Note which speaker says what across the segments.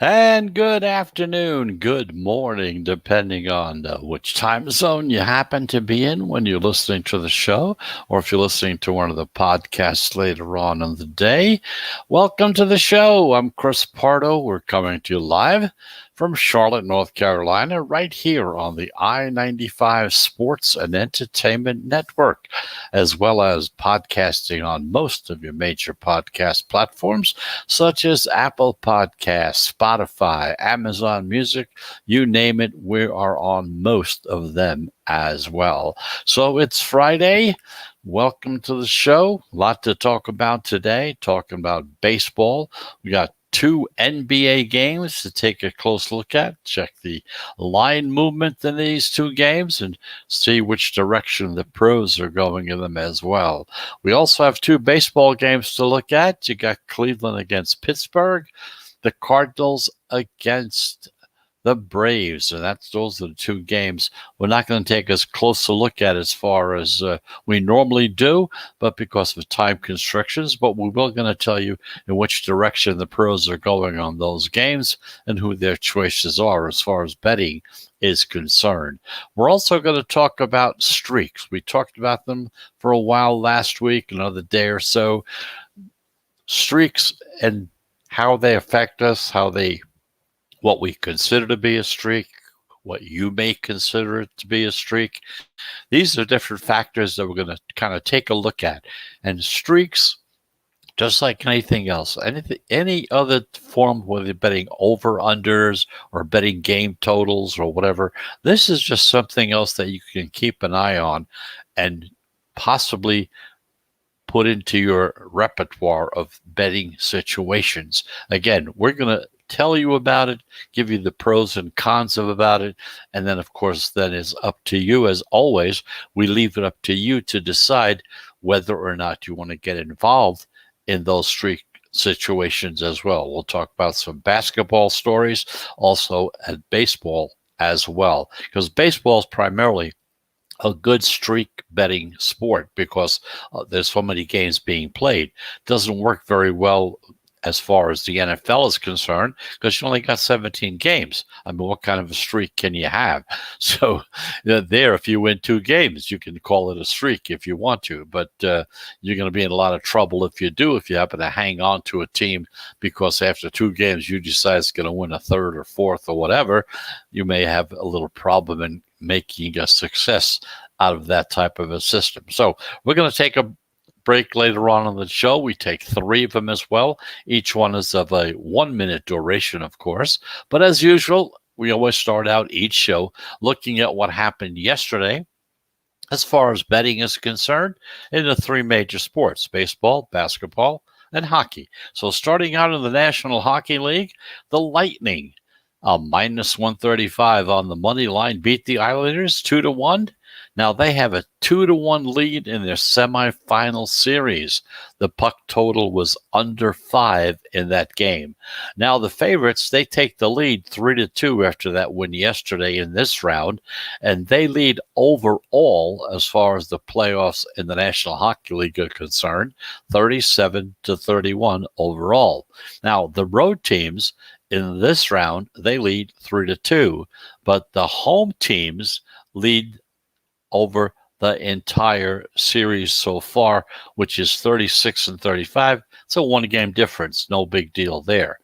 Speaker 1: And good afternoon, good morning, depending on which time zone you happen to be in when you're listening to the show, or if you're listening to one of the podcasts later on in the day. Welcome to the show. I'm Chris Pardo. We're coming to you live from Charlotte, North Carolina, right here on the I-95 Sports and Entertainment Network, as well as podcasting on most of your major podcast platforms, such as Apple Podcasts, Spotify, Amazon Music, you name it, we are on most of them as well. So it's Friday. Welcome to the show. A lot to talk about today, talking about baseball. We got two NBA games to take a close look at. Check the line movement in these two games and see which direction the pros are going in them as well. We also have two baseball games to look at. You got Cleveland against Pittsburgh, the Cardinals against the Braves, and those are the two games we're not going to take as close a look at as far as we normally do, but because of time constrictions. But we will going to tell you in which direction the pros are going on those games and who their choices are as far as betting is concerned. We're also going to talk about streaks. We talked about them for a while last week, another day or so. Streaks and how they affect us, what we consider to be a streak, what you may consider it to be a streak. These are different factors that we're going to kind of take a look at. And streaks, just like anything else, any other form, whether you're betting over-unders or betting game totals or whatever, this is just something else that you can keep an eye on and possibly put into your repertoire of betting situations. Again, we're going to tell you about it, give you the pros and cons about it, and then, of course, that is up to you. As always, we leave it up to you to decide whether or not you want to get involved in those streak situations as well. We'll talk about some basketball stories, also at baseball as well, because baseball is primarily a good streak betting sport because there's so many games being played. Doesn't work very well as far as the NFL is concerned, because you only got 17 games. I mean, what kind of a streak can you have? So there, if you win two games, you can call it a streak if you want to, but you're going to be in a lot of trouble if you do, if you happen to hang on to a team because after two games you decide it's going to win a third or fourth or whatever. You may have a little problem in making a success out of that type of a system. So we're going to take a break later on the show. We take three of them as well. Each one is of a 1 minute duration, of course. But as usual, we always start out each show looking at what happened yesterday as far as betting is concerned in the three major sports: baseball, basketball, and hockey. So starting out in the National Hockey League, the Lightning, minus 135 on the money line, beat the Islanders 2-1. Now they have a 2-1 lead in their semifinal series. The puck total was under 5 in that game. Now the favorites, they take the lead 3-2 after that win yesterday in this round, and they lead overall as far as the playoffs in the National Hockey League are concerned, 37-31 overall. Now the road teams in this round, they lead 3-2, but the home teams lead over the entire series so far, which is 36-35. It's a one-game difference. No big deal there.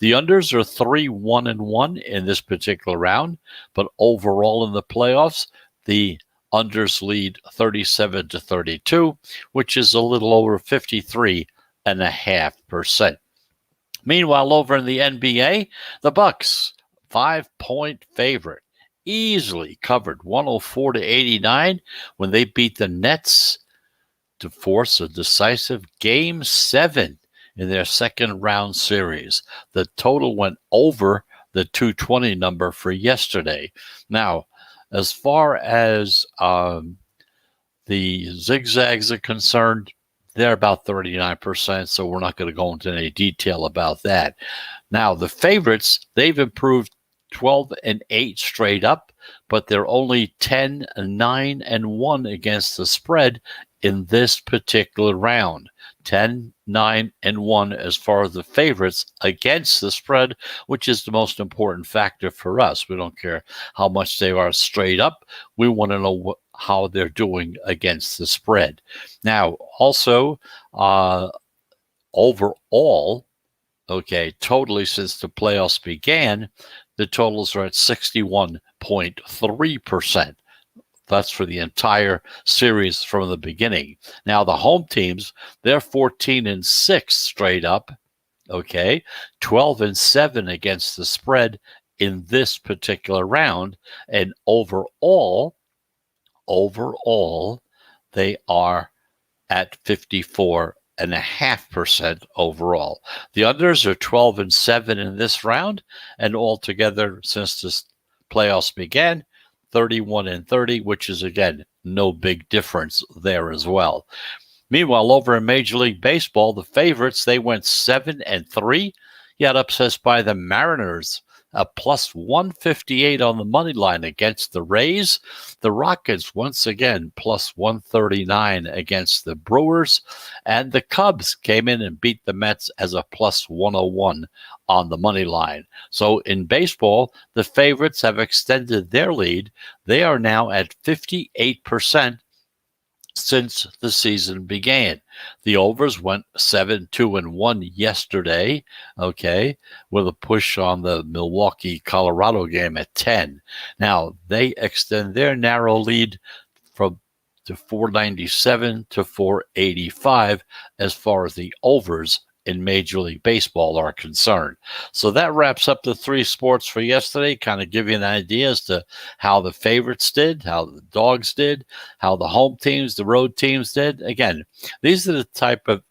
Speaker 1: The unders are 3-1-1 in this particular round, but overall in the playoffs, the unders lead 37-32, which is a little over 53.5%. Meanwhile, over in the NBA, the Bucks, 5-point favorite, easily covered 104-89 when they beat the Nets to force a decisive Game 7 in their second round series. The total went over the 220 number for yesterday. Now, as far as the zigzags are concerned, they're about 39%, so we're not going to go into any detail about that. Now, the favorites, they've improved 12-8 straight up, but they're only 10-9-1 against the spread in this particular round. 10, 9, and 1 as far as the favorites against the spread, which is the most important factor for us. We don't care how much they are straight up. We want to know how they're doing against the spread. Now, also, overall, okay, totally since the playoffs began, the totals are at 61.3%. That's for the entire series from the beginning. Now, the home teams, they're 14-6 straight up, okay, 12-7 against the spread in this particular round. And overall, they are at 54.5% overall. The unders are 12-7 in this round, and altogether, since the playoffs began, 31-30, which is, again, no big difference there as well. Meanwhile, over in Major League Baseball, the favorites, they went 7-3, yet upset by the Mariners, a plus 158 on the money line against the Rays. The Rockets, once again, plus 139 against the Brewers. And the Cubs came in and beat the Mets as a plus 101 on the money line. So in baseball, the favorites have extended their lead. They are now at 58% since the season began. The overs went 7-2-1 yesterday, okay, with a push on the Milwaukee-Colorado game at 10. Now, they extend their narrow lead from to 497 to 485 as far as the overs in Major League Baseball are concerned. So that wraps up the three sports for yesterday, kind of give you an idea as to how the favorites did, how the dogs did, how the home teams, the road teams did. Again, these are the type of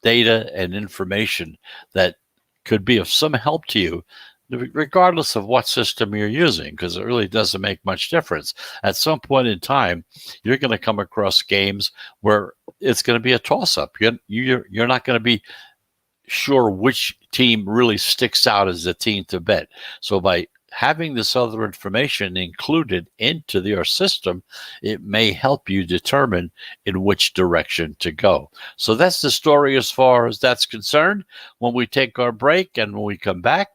Speaker 1: data and information that could be of some help to you, regardless of what system you're using, because it really doesn't make much difference. At some point in time, you're going to come across games where it's going to be a toss-up. You're not going to be sure which team really sticks out as a team to bet. So by having this other information included into your system, it may help you determine in which direction to go. So that's the story as far as that's concerned. When we take our break and when we come back,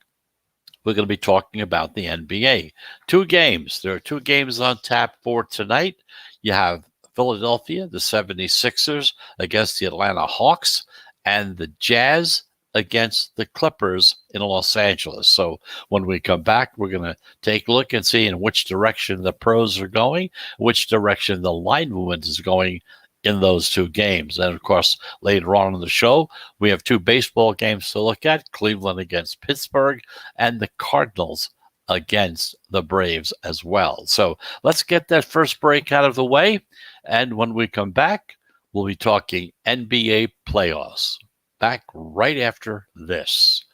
Speaker 1: we're going to be talking about the NBA. Two games. There are two games on tap for tonight. You have Philadelphia, the 76ers, against the Atlanta Hawks, and the Jazz against the Clippers in Los Angeles. So when we come back, we're going to take a look and see in which direction the pros are going, which direction the line movement is going in those two games. And of course, later on in the show, we have two baseball games to look at, Cleveland against Pittsburgh and the Cardinals against the Braves as well. So let's get that first break out of the way. And when we come back, we'll be talking NBA playoffs. Back right after this.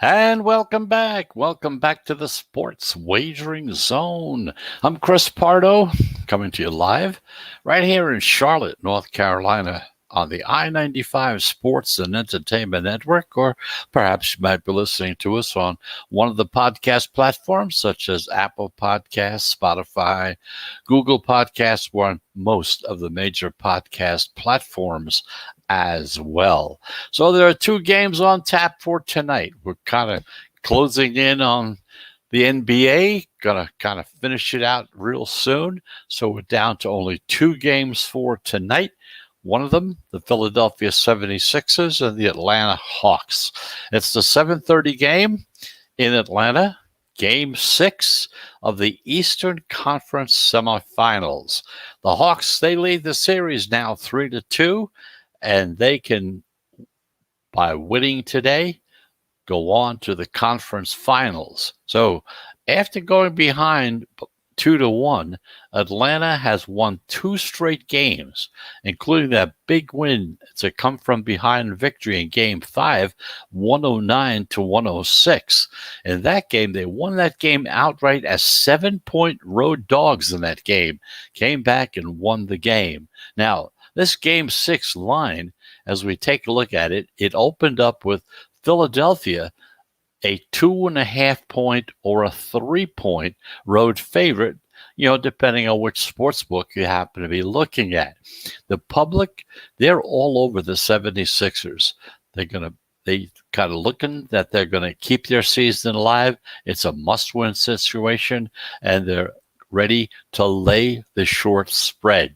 Speaker 1: And welcome back. Welcome back to the Sports Wagering Zone. I'm Chris Pardo, coming to you live right here in Charlotte, North Carolina, on the I-95 Sports and Entertainment Network, or perhaps you might be listening to us on one of the podcast platforms such as Apple Podcasts, Spotify, Google Podcasts, or on most of the major podcast platforms as well. So there are two games on tap for tonight. We're kind of closing in on The NBA gonna kind of finish it out real soon, so we're down to only 2 games for tonight. One of them, the Philadelphia 76ers and the Atlanta Hawks. It's the 7:30 game in Atlanta, Game 6 of the Eastern Conference semifinals. The Hawks, they lead the series now 3-2, and they can, by winning today, go on to the conference finals. So after going behind 2-1, Atlanta has won 2 straight games, including that big win to come from behind victory in Game 5, 109-106. In that game, they won that game outright as 7-point road dogs in that game, came back and won the game. Now, this Game 6 line, as we take a look at it, it opened up with Philadelphia a 2.5 point or a 3 point road favorite, depending on which sports book you happen to be looking at. The public, they're all over the 76ers. They kind of looking that they're going to keep their season alive. It's a must-win situation, and they're ready to lay the short spread.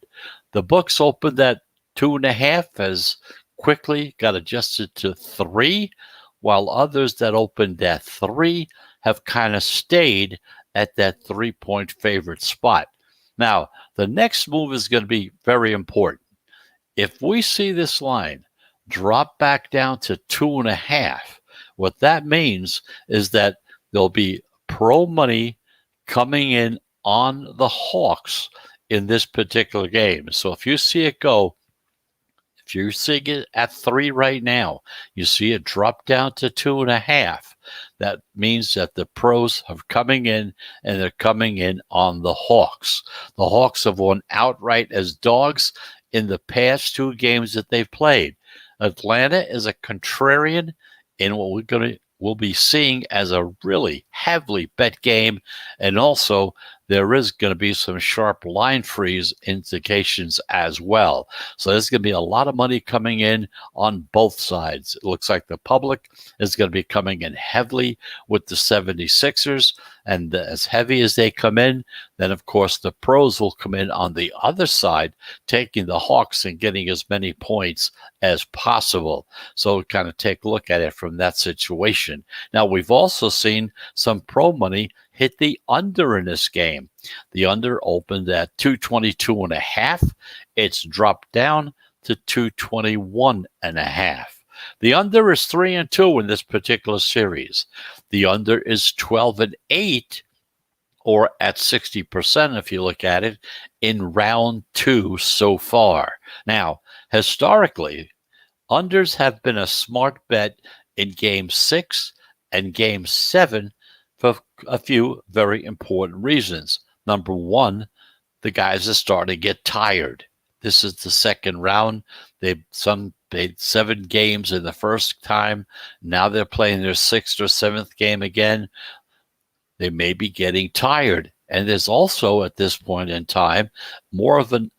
Speaker 1: The books opened at 2.5, as quickly got adjusted to 3, while others that opened at 3 have kind of stayed at that 3-point favorite spot. Now, the next move is going to be very important. If we see this line drop back down to 2.5, what that means is that there'll be pro money coming in on the Hawks in this particular game. So if you see it go, if you're seeing it at 3 right now, you see it drop down to 2.5. That means that the pros are coming in, and they're coming in on the Hawks. The Hawks have won outright as dogs in the past 2 games that they've played. Atlanta is a contrarian in what we'll be seeing as a really heavily bet game, and also there is going to be some sharp line freeze indications as well. So there's going to be a lot of money coming in on both sides. It looks like the public is going to be coming in heavily with the 76ers, and as heavy as they come in, then of course the pros will come in on the other side, taking the Hawks and getting as many points as possible. So kind of take a look at it from that situation. Now, we've also seen some pro money hit the under in this game. The under opened at 222.5. It's dropped down to 221.5. The under is 3-2 in this particular series. The under is 12-8, or at 60% if you look at it, in round 2 so far. Now, historically, unders have been a smart bet in Game 6 and Game 7 for a few very important reasons. Number one, the guys are starting to get tired. This is the second round. They played 7 games in the first time. Now they're playing their 6th or 7th game again. They may be getting tired. And there's also, at this point in time, more of an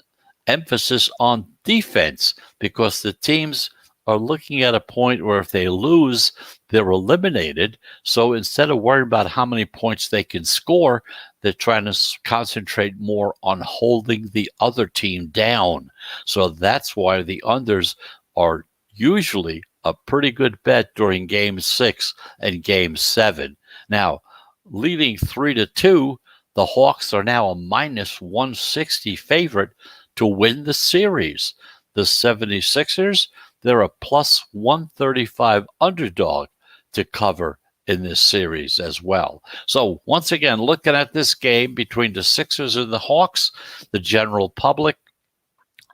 Speaker 1: emphasis on defense, because the teams are looking at a point where if they lose, they're eliminated. So instead of worrying about how many points they can score, they're trying to concentrate more on holding the other team down. So that's why the unders are usually a pretty good bet during Game 6 and Game 7. Now, leading 3-2, the Hawks are now a minus 160 favorite to win the series. The 76ers, they're a plus 135 underdog to cover in this series as well. So once again, looking at this game between the Sixers and the Hawks, the general public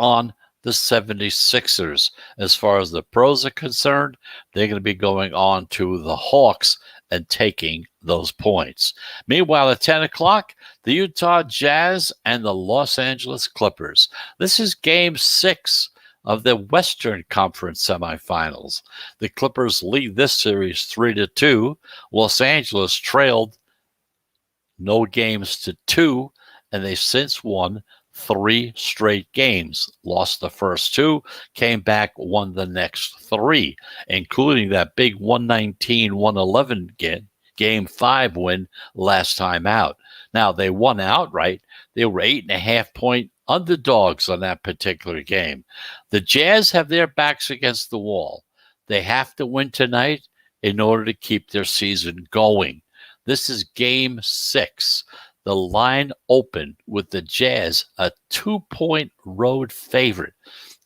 Speaker 1: on the 76ers. As far as the pros are concerned, they're going to be going on to the Hawks and taking those points. Meanwhile, at 10 o'clock, the Utah Jazz and the Los Angeles Clippers. This is Game 6 of the Western Conference semifinals. The Clippers lead this series 3-2. Los Angeles trailed no games to 2, and they've since won 3 straight games. Lost the first 2, came back, won the next 3, including that big 119-111 Game 5 win last time out. Now, they won outright. They were 8.5-point underdogs on that particular game. The Jazz have their backs against the wall. They have to win tonight in order to keep their season going. This is Game 6. The line opened with the Jazz a 2-point road favorite.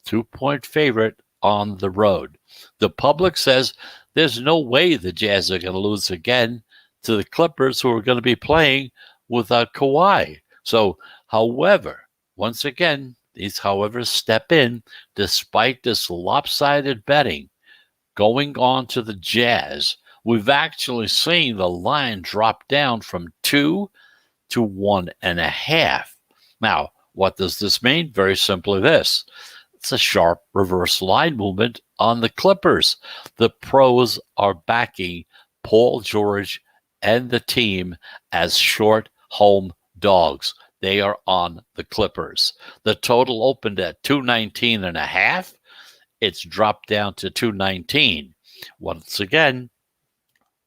Speaker 1: 2-point favorite on the road. The public says there's no way the Jazz are going to lose again to the Clippers, who are going to be playing without Kawhi. So, however, once again, these however step in despite this lopsided betting going on to the Jazz. We've actually seen the line drop down from 2 to 1.5. Now, what does this mean? Very simply this. It's a sharp reverse line movement on the Clippers. The pros are backing Paul George and the team as short home dogs. They are on the Clippers. The total opened at 219.5. It's dropped down to 219. Once again,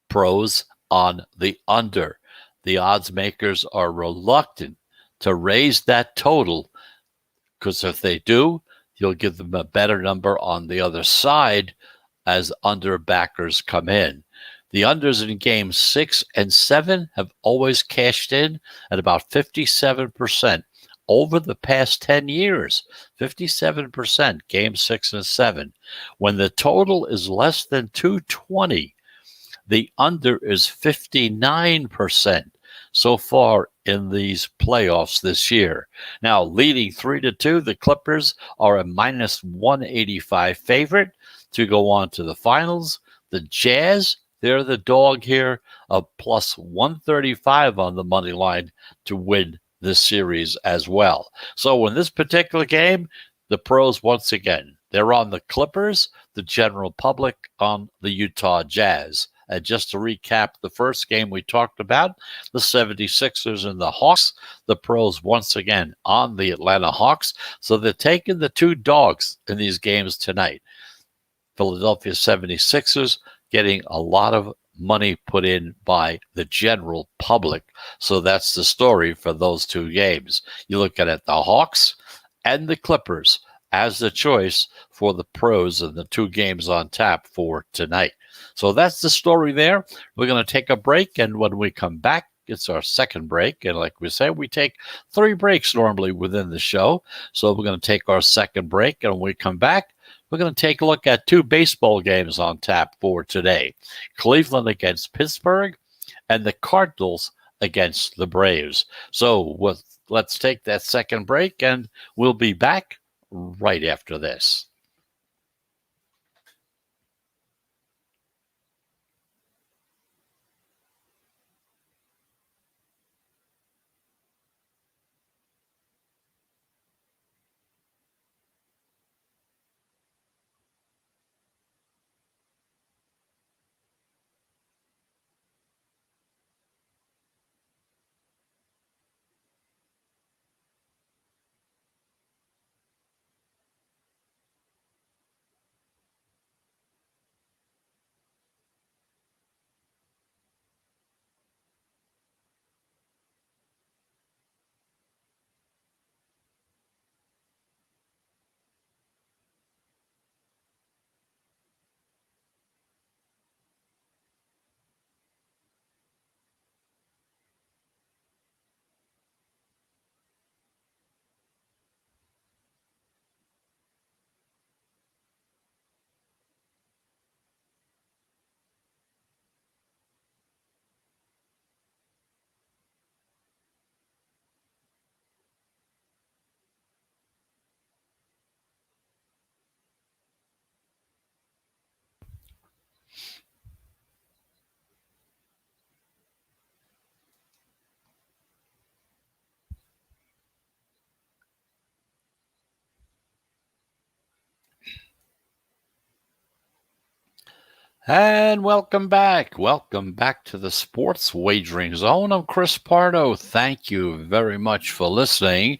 Speaker 1: pros on the under. The odds makers are reluctant to raise that total because if they do, you'll give them a better number on the other side as under backers come in. The unders in Game 6 and 7 have always cashed in at about 57% over the past 10 years. 57%, Game 6 and 7. When the total is less than 220, the under is 59% so far in these playoffs this year. Now, leading 3-2, the Clippers are a minus 185 favorite to go on to the finals. The Jazz, they're the dog here, of plus 135 on the money line to win this series as well. So in this particular game, the pros, once again, they're on the Clippers, the general public on the Utah Jazz. And just to recap the first game we talked about, the 76ers and the Hawks, the pros once again on the Atlanta Hawks. So they're taking the two dogs in these games tonight. Philadelphia 76ers getting a lot of money put in by the general public. So that's the story for those two games. You look at it, the Hawks and the Clippers as the choice for the pros in the two games on tap for tonight. So that's the story there. We're going to take a break, and when we come back, it's our second break. And like we say, we take 3 breaks normally within the show. So we're going to take our second break, and when we come back, we're going to take a look at 2 baseball games on tap for today. Cleveland against Pittsburgh and the Cardinals against the Braves. So let's take that second break, and we'll be back right after this. And welcome back. Welcome back to the Sports Wagering Zone. I'm Chris Pardo. Thank you very much for listening.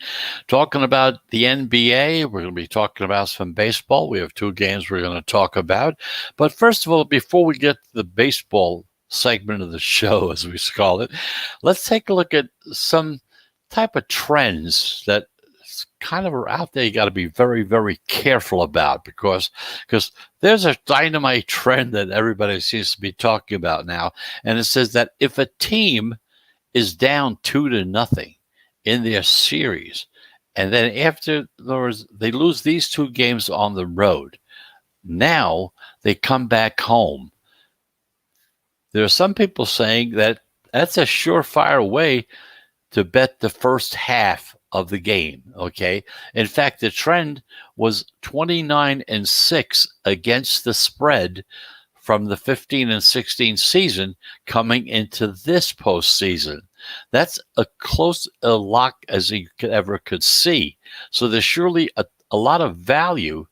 Speaker 1: Talking about the NBA, we're going to be talking about some baseball. We have 2 games we're going to talk about. But first of all, before we get to the baseball segment of the show, as we call it, let's take a look at some type of trends that kind of are out there you got to be very, very careful about because there's a dynamite trend that everybody seems to be talking about now. And it says that if a team is down 2-0 in their series, and then afterwards they lose these two games on the road, now they come back home. There are some people saying that that's a surefire way to bet the first half of the game, okay? In fact, the trend was 29-6 against the spread from the 15 and 16 season coming into this postseason. That's a close a lock as you ever could see. So there's surely a lot of value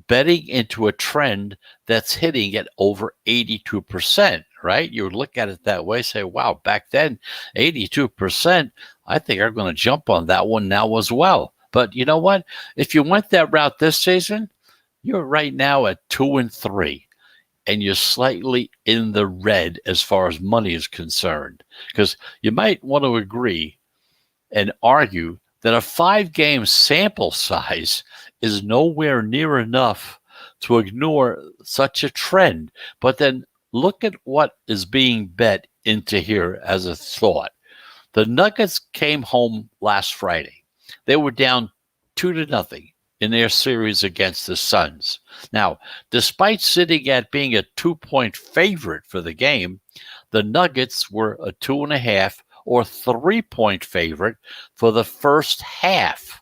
Speaker 1: betting into a trend that's hitting at over 82%, right? You would look at it that way, say, wow, back then, 82%, I think I'm going to jump on that one now as well. But you know what? If you went that route this season, you're right now at 2-3. And you're slightly in the red as far as money is concerned. Because you might want to agree and argue that a 5-game sample size is nowhere near enough to ignore such a trend. But then look at what is being bet into here as a thought. The Nuggets came home last Friday. They were down 2-0 in their series against the Suns. Now, despite sitting at being a 2-point favorite for the game, the Nuggets were a 2.5 or 3-point favorite for the first half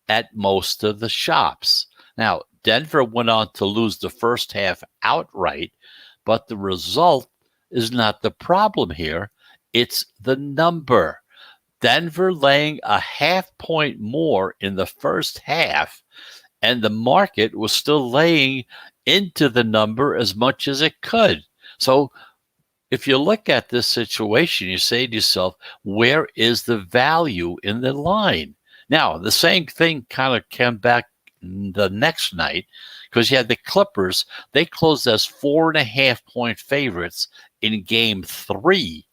Speaker 1: at most of the shops. Now, Denver went on to lose the first half outright, but the result is not the problem here. It's the number. Denver laying a half-point more in the first half, and the market was still laying into the number as much as it could. So if you look at this situation, you say to yourself, where is the value in the line? Now, the same thing kind of came back the next night because you had the Clippers. They closed as 4.5-point favorites in Game 3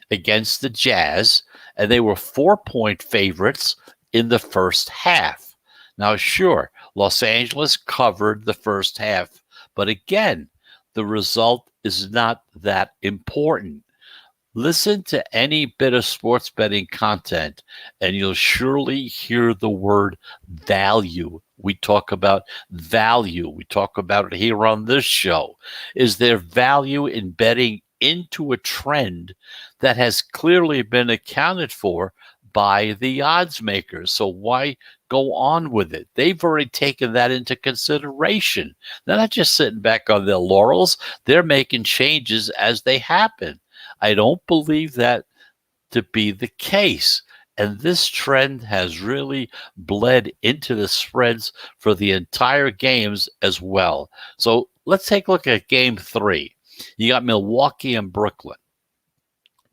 Speaker 1: against the Jazz, and they were 4-point favorites in the first half. Now, sure, Los Angeles covered the first half, but again, the result is not that important. Listen to any bit of sports betting content, and you'll surely hear the word value. We talk about value. We talk about it here on this show. Is there value in betting into a trend that has clearly been accounted for by the odds makers? So why go on with it? They've already taken that into consideration. They're not just sitting back on their laurels. They're making changes as they happen. I don't believe that to be the case. And this trend has really bled into the spreads for the entire games as well. So let's take a look at Game 3. You got Milwaukee and Brooklyn.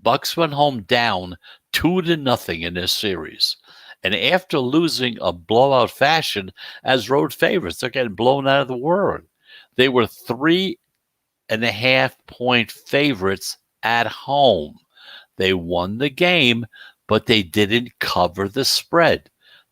Speaker 1: Bucks went home down 2-0 in this series. And after losing a blowout fashion as road favorites, they're getting blown out of the world. They were 3.5-point favorites at home. They won the game, but they didn't cover the spread.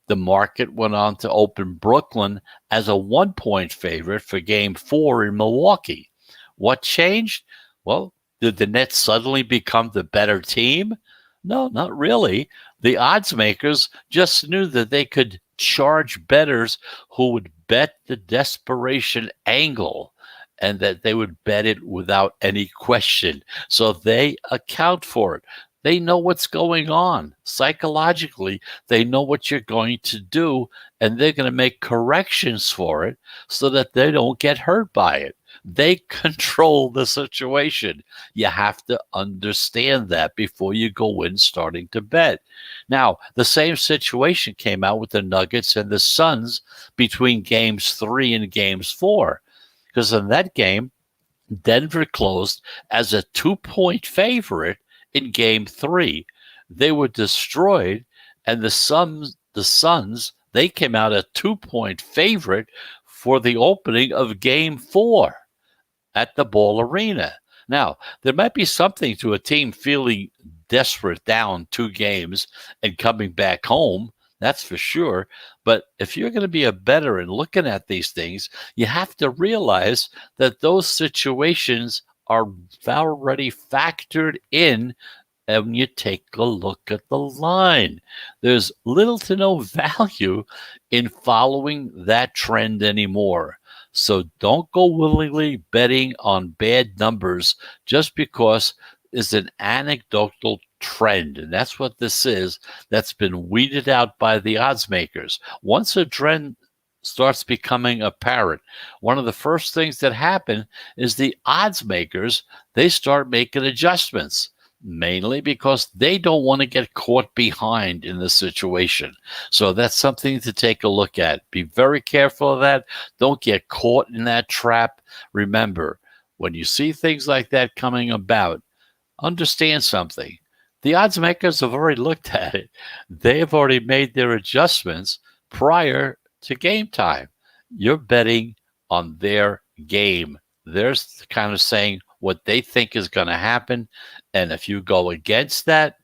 Speaker 1: The market went on to open Brooklyn as a 1-point favorite for Game 4 in Milwaukee. What changed? Well, did the Nets suddenly become the better team? No, not really. The odds makers just knew that they could charge bettors who would bet the desperation angle and that they would bet it without any question. So they account for it. They know what's going on. Psychologically, they know what you're going to do, and they're going to make corrections for it so that they don't get hurt by it. They control the situation. You have to understand that before you go in starting to bet. Now, the same situation came out with the Nuggets and the Suns between Games 3 and Games 4. Because in that game, Denver closed as a 2-point favorite in Game 3. They were destroyed, and the Suns, they came out a 2-point favorite for the opening of Game 4 at the Ball Arena. Now, there might be something to a team feeling desperate down 2 games and coming back home. That's for sure. But if you're going to be a bettor and looking at these things, you have to realize that those situations are already factored in. And when you take a look at the line, there's little to no value in following that trend anymore. So don't go willingly betting on bad numbers just because it's an anecdotal trend. And that's what this is. That's been weeded out by the odds makers. Once a trend starts becoming apparent, one of the first things that happen is the odds makers, they start making adjustments, mainly because they don't want to get caught behind in the situation. So that's something to take a look at. Be very careful of that. Don't get caught in that trap. Remember, when you see things like that coming about, understand something. The odds makers have already looked at it. They've already made their adjustments prior to game time. You're betting on their game. They're kind of saying what they think is going to happen. And if you go against that,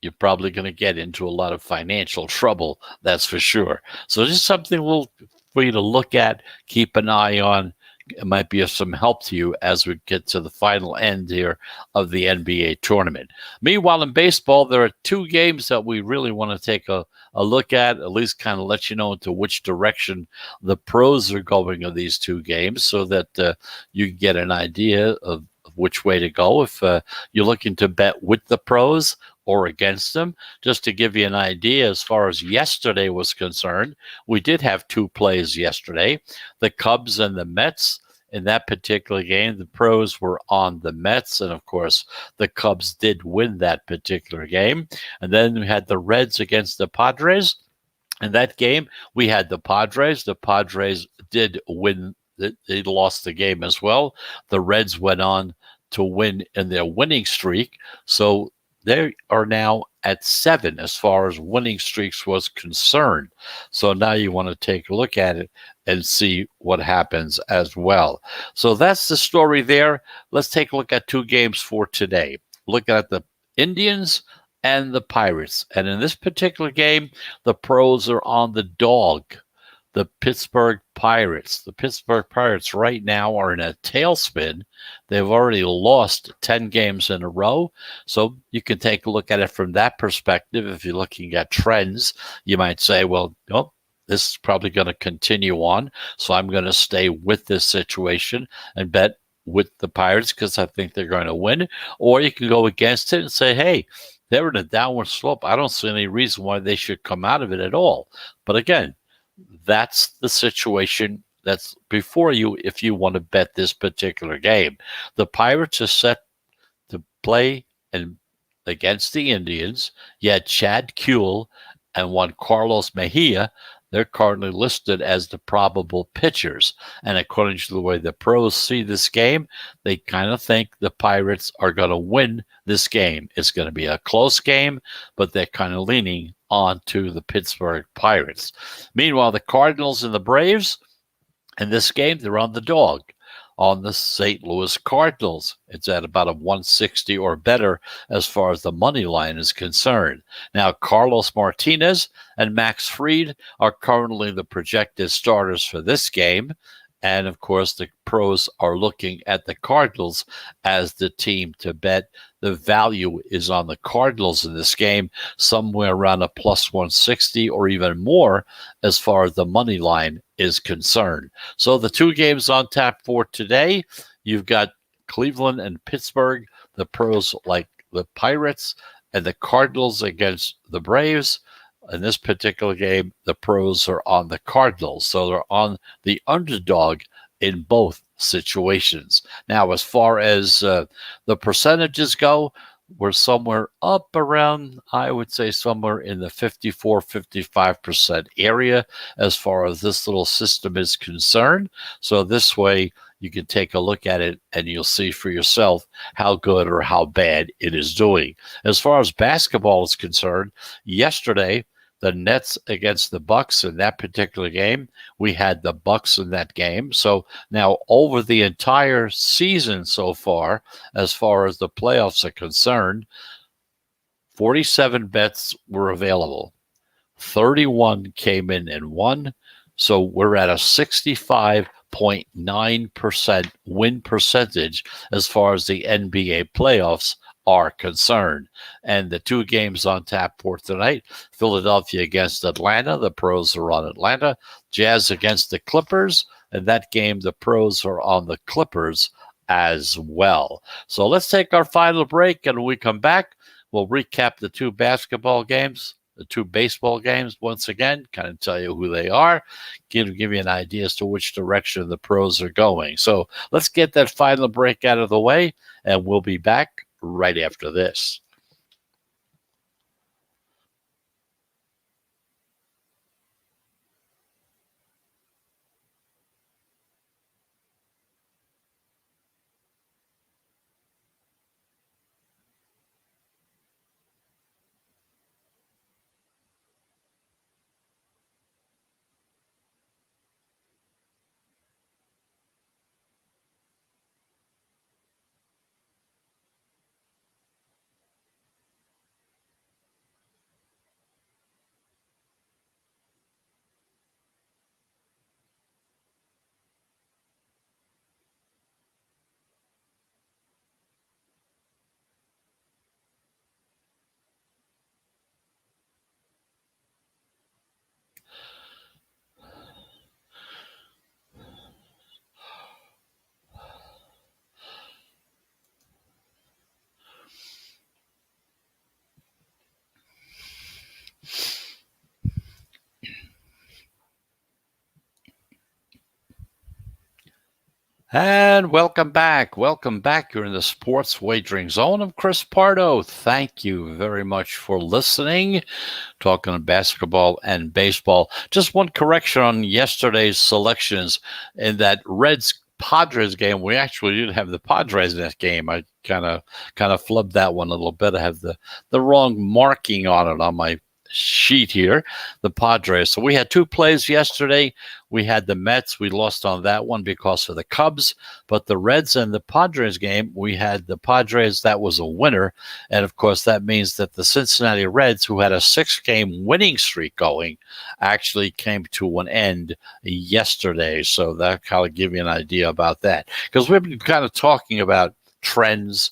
Speaker 1: you're probably going to get into a lot of financial trouble. That's for sure. So just something for you to look at, keep an eye on. It might be of some help to you as we get to the final end here of the NBA tournament. Meanwhile, in baseball, there are 2 games that we really want to take a look at least kind of let you know into which direction the pros are going of these 2 games so that you can get an idea of which way to go if you're looking to bet with the pros or against them. Just to give you an idea, as far as yesterday was concerned, we did have 2 plays yesterday. The Cubs and the Mets. In that particular game, the pros were on the Mets, and of course, the Cubs did win that particular game. And then we had the Reds against the Padres. In that game, we had the Padres. The Padres did win. They lost the game as well. The Reds went on to win in their winning streak. So they are now at 7 as far as winning streaks was concerned. So now you want to take a look at it and see what happens as well. So that's the story there. Let's take a look at 2 games for today. Looking at the Indians and the Pirates. And in this particular game, the pros are on the dog, the Pittsburgh Pirates. The Pittsburgh Pirates right now are in a tailspin. They've already lost 10 games in a row. So you can take a look at it from that perspective. If you're looking at trends, you might say, well, nope, this is probably going to continue on. So I'm going to stay with this situation and bet with the Pirates because I think they're going to win. Or you can go against it and say, hey, they're in a downward slope. I don't see any reason why they should come out of it at all. But again, that's the situation that's before you if you want to bet this particular game. The Pirates are set to play against the Indians. You had Chad Kuhl and one Carlos Mejia. They're currently listed as the probable pitchers. And according to the way the pros see this game, they kind of think the Pirates are going to win this game. It's going to be a close game, but they're kind of leaning on to the Pittsburgh Pirates. Meanwhile, the Cardinals and the Braves, in this game, they're on the dog, on the St. Louis Cardinals. It's at about a 160 or better as far as the money line is concerned. Now, Carlos Martinez and Max Fried are currently the projected starters for this game. And, of course, the pros are looking at the Cardinals as the team to bet. The value is on the Cardinals in this game, somewhere around a plus 160 or even more as far as the money line is concerned. So the 2 games on tap for today, you've got Cleveland and Pittsburgh, the pros like the Pirates, and the Cardinals against the Braves. In this particular game, the pros are on the Cardinals, so they're on the underdog in both situations. Now, as far as the percentages go, we're somewhere up around, I would say, somewhere in the 54, 55% area as far as this little system is concerned. So this way, you can take a look at it and you'll see for yourself how good or how bad it is doing. As far as basketball is concerned, yesterday, the Nets against the Bucks in that particular game. We had the Bucks in that game. So now over the entire season so far as the playoffs are concerned, 47 bets were available. 31 came in and won. So we're at a 65.9% win percentage as far as the NBA playoffs are concerned. And the two games on tap for tonight, Philadelphia against Atlanta. The pros are on Atlanta. Jazz against the Clippers. And that game, the pros are on the Clippers as well. So let's take our final break, and when we come back, we'll recap the two basketball games, the two baseball games once again, kind of tell you who they are, give you an idea as to which direction the pros are going. So let's get that final break out of the way, and we'll be back right after this. And welcome back. Welcome back. You're in the Sports Wagering Zone. I'm Chris Pardo. Thank you very much for listening. Talking basketball and baseball. Just one correction on yesterday's selections. In that Reds Padres game, we actually didn't have the Padres in that game. I kind of flubbed that one a little bit. I have the wrong marking on it on my sheet here, the Padres. So we had two plays yesterday. We had the Mets. We lost on that one because of the Cubs. But the Reds and the Padres game, we had the Padres. That was a winner. And, of course, that means that the Cincinnati Reds, who had a 6-game winning streak going, actually came to an end yesterday. So that kind of give you an idea about that. Because we've been kind of talking about trends,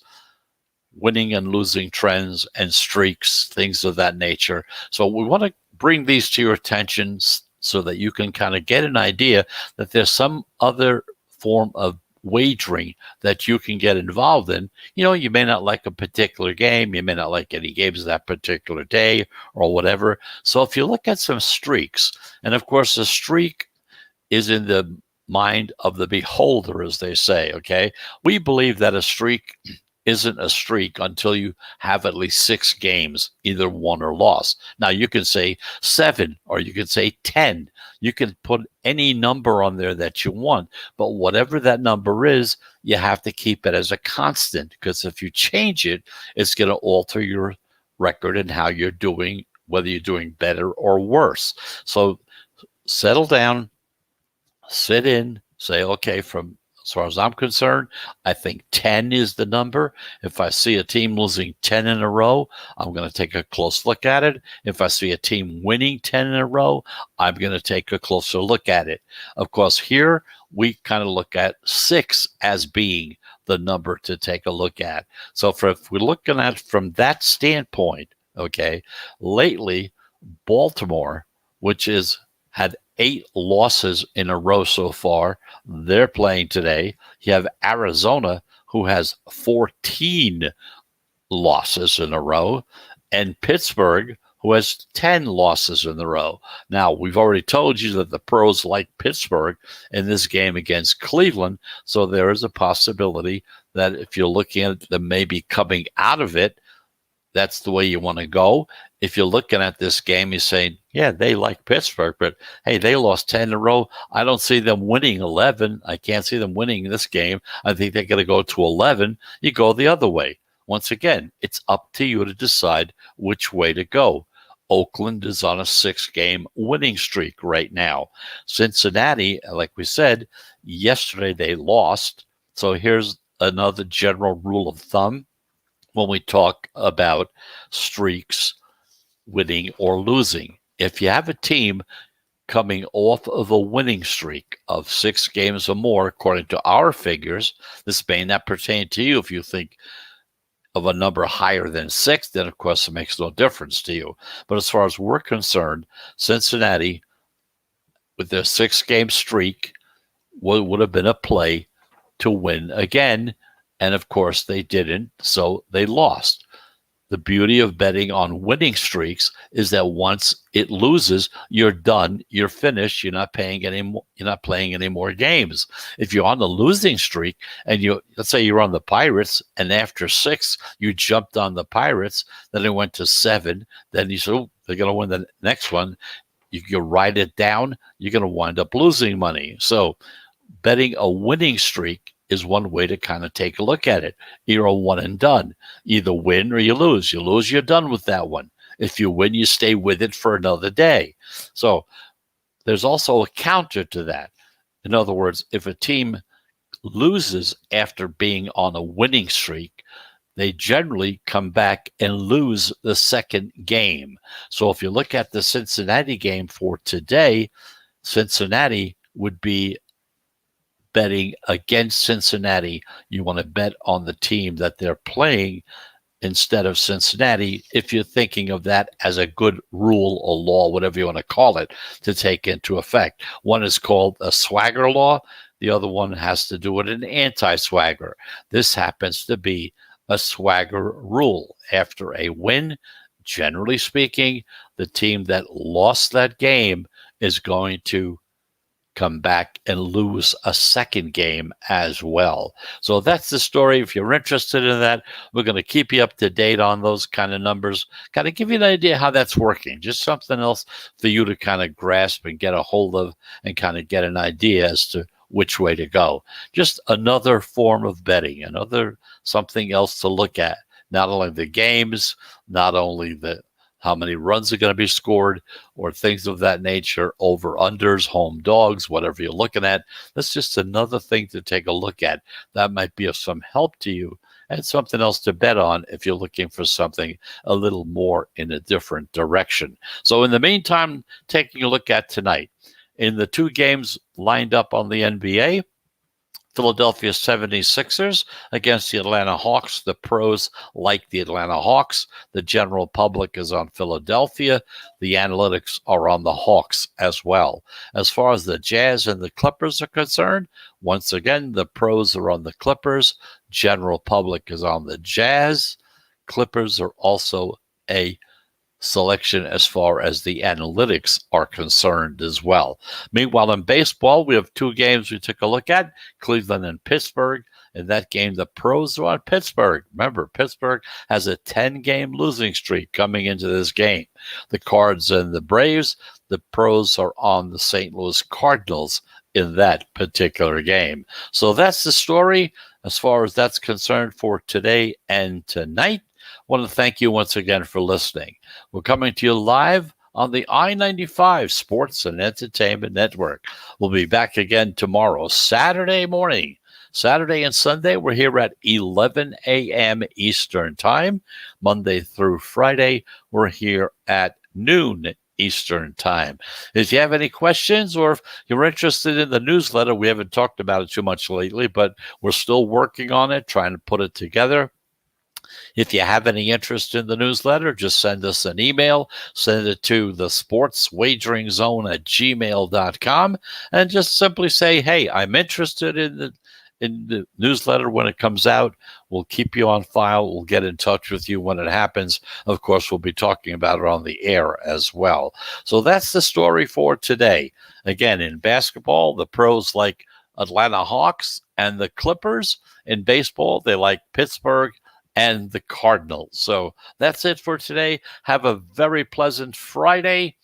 Speaker 1: winning and losing trends and streaks, things of that nature. So we want to bring these to your attention so that you can kind of get an idea that there's some other form of wagering that you can get involved in. You know, you may not like a particular game. You may not like any games that particular day or whatever. So if you look at some streaks, and of course, a streak is in the mind of the beholder, as they say, okay? We believe that a streak isn't a streak until you have at least 6 games, either won or lost. Now, you can say 7 or you can say 10. You can put any number on there that you want, but whatever that number is, you have to keep it as a constant, because if you change it, it's going to alter your record and how you're doing, whether you're doing better or worse. So settle down, sit in, say, okay, from as far as I'm concerned, I think 10 is the number. If I see a team losing 10 in a row, I'm going to take a close look at it. If I see a team winning 10 in a row, I'm going to take a closer look at it. Of course, here we kind of look at 6 as being the number to take a look at. So if we're looking at it from that standpoint, okay, lately, Baltimore, which is had 8 losses in a row so far. They're playing today. You have Arizona, who has 14 losses in a row, and Pittsburgh, who has 10 losses in a row. Now, we've already told you that the pros like Pittsburgh in this game against Cleveland, so there is a possibility that if you're looking at them maybe coming out of it, that's the way you want to go. If you're looking at this game, you're saying, yeah, they like Pittsburgh, but hey, they lost 10 in a row. I don't see them winning 11. I can't see them winning this game. I think they're going to go to 11. You go the other way. Once again, it's up to you to decide which way to go. Oakland is on a 6-game winning streak right now. Cincinnati, like we said, yesterday they lost. So here's another general rule of thumb when we talk about streaks, winning or losing. If you have a team coming off of a winning streak of 6 games or more, according to our figures, this may not pertain to you. If you think of a number higher than 6, then of course it makes no difference to you. But as far as we're concerned, Cincinnati, with their 6-game streak, would have been a play to win again. And of course they didn't, so they lost. The beauty of betting on winning streaks is that once it loses, you're done, you're finished, you're not playing any more games. If you're on the losing streak and let's say you're on the Pirates and after 6 you jumped on the Pirates, then it went to 7, then you said, oh, they're going to win the next one. You write it down, you're going to wind up losing money. So betting a winning streak is one way to kind of take a look at it. You're a one and done. Either win or you lose. You lose, you're done with that one. If you win, you stay with it for another day. So there's also a counter to that. In other words, if a team loses after being on a winning streak, they generally come back and lose the second game. So if you look at the Cincinnati game for today, Cincinnati would be betting against Cincinnati. You want to bet on the team that they're playing instead of Cincinnati, if you're thinking of that as a good rule or law, whatever you want to call it, to take into effect. One is called a swagger law. The other one has to do with an anti-swagger. This happens to be a swagger rule. After a win, generally speaking, the team that lost that game is going to come back and lose a second game as well. So that's the story. If you're interested in that, we're going to keep you up to date on those kind of numbers, kind of give you an idea how that's working. Just something else for you to kind of grasp and get a hold of and kind of get an idea as to which way to go. Just another form of betting, another something else to look at. Not only the games, not only the how many runs are going to be scored or things of that nature, over-unders, home dogs, whatever you're looking at. That's just another thing to take a look at. That might be of some help to you and something else to bet on if you're looking for something a little more in a different direction. So in the meantime, taking a look at tonight, in the 2 games lined up on the NBA, Philadelphia 76ers against the Atlanta Hawks. The pros like the Atlanta Hawks. The general public is on Philadelphia. The analytics are on the Hawks as well. As far as the Jazz and the Clippers are concerned, once again, the pros are on the Clippers. General public is on the Jazz. Clippers are also a selection as far as the analytics are concerned as well. Meanwhile, in baseball, we have 2 games we took a look at, Cleveland and Pittsburgh. In that game, the pros are on Pittsburgh. Remember, Pittsburgh has a 10-game losing streak coming into this game. The Cards and the Braves, the pros are on the St. Louis Cardinals in that particular game. So that's the story as far as that's concerned for today and tonight. I want to thank you once again for listening. We're coming to you live on the I-95 Sports and Entertainment Network. We'll be back again tomorrow, Saturday morning. Saturday and Sunday, we're here at 11 a.m. Eastern Time. Monday through Friday, we're here at noon Eastern Time. If you have any questions or if you're interested in the newsletter, we haven't talked about it too much lately, but we're still working on it, trying to put it together. If you have any interest in the newsletter, just send us an email. Send it to the sportswageringzone@gmail.com and just simply say, hey, I'm interested in the newsletter when it comes out. We'll keep you on file. We'll get in touch with you when it happens. Of course, we'll be talking about it on the air as well. So that's the story for today. Again, in basketball, the pros like Atlanta Hawks and the Clippers. In baseball, they like Pittsburgh and the Cardinals. So that's it for today. Have a very pleasant Friday,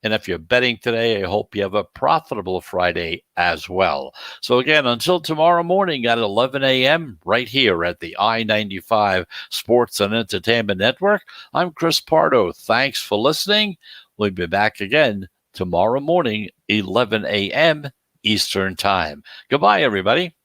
Speaker 1: And if you're betting today, I hope you have a profitable Friday as well. So again, until tomorrow morning at 11 a.m., right here at the I-95 Sports and Entertainment Network, I'm Chris Pardo. Thanks for listening. We'll be back again tomorrow morning, 11 a.m. Eastern Time. Goodbye, everybody.